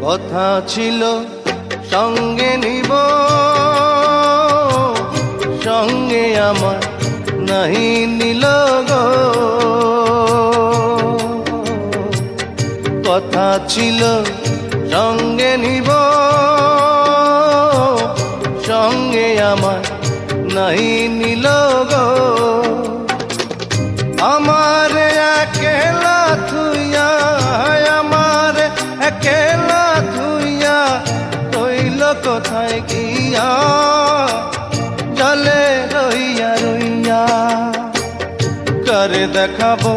কথা ছিল সঙ্গে নিব, সঙ্গে আমার নাহি নিল গো। কথা ছিল সঙ্গে নিব, সঙ্গে আমার নাহি নিল গো। আমার একেলা থুইয়া, আমার একেলা থুইয়া রইল কোথায় গিয়া, জলে রইয়া রইয়া। করে দেখাবো